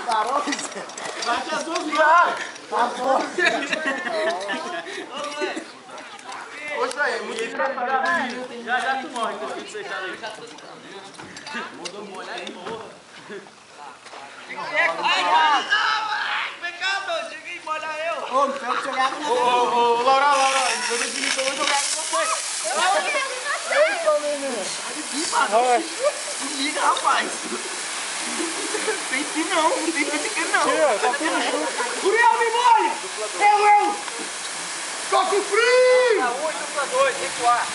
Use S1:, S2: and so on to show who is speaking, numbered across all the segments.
S1: Parou, bate as duas viadas. Tá bom. Hoje aí, muito engraçado.
S2: Já tu morre com tudo fechado aí.
S1: Mudou molho aí, porra.
S2: Ai, cara! Vem cá, doido, chega e molha eu.
S1: Ô, não quero jogar com você. Ô, Laura, eu defini que eu vou jogar com você. Ei, só menino. Não liga, rapaz. Tem fim não, não tem fim aqui não. Tá tudo junto. Uriel, me molha! Eu! Toque frio!
S2: Dupla 1 e dupla 2, tem que ar.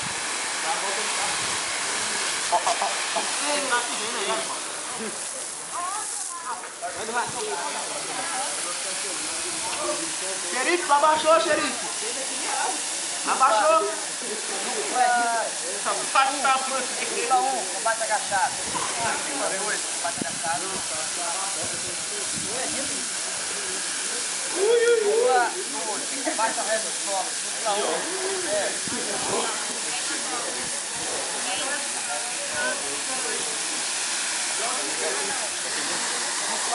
S1: Xerife, abaixou, xerife. Abaixou.
S2: Dupla 1, combate agachado. Dupla 2, combate agachado. Dupla 2, combate ao resto do solo. Dupla 1,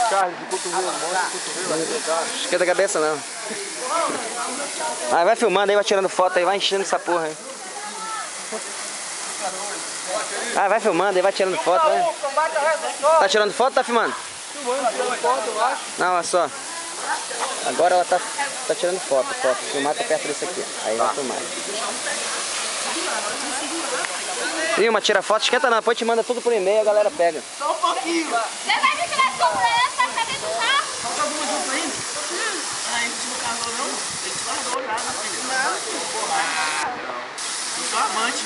S1: Carlos, de cotovelo, mostra de cotovelo.
S3: Esquenta a cabeça não. Vai filmando aí, vai tirando foto aí, vai enchendo essa porra aí. Vai filmando aí, vai tirando foto, vai. Tá tirando foto ou tá filmando?
S1: Tirando foto, eu acho.
S3: Não, olha só. Agora ela tá tirando foto. Filmar tá perto desse aqui. Aí vai filmar. Filma, tira foto, esquenta não, depois te manda tudo por e-mail, a galera pega.
S1: Só um pouquinho.
S4: Você vai me tirar segurança, tá dentro do carro?
S1: Falta alguma junto ainda? Ah, a gente não casou não? A gente largou já, né, filha? Não. Ah, não. Eu sou amante.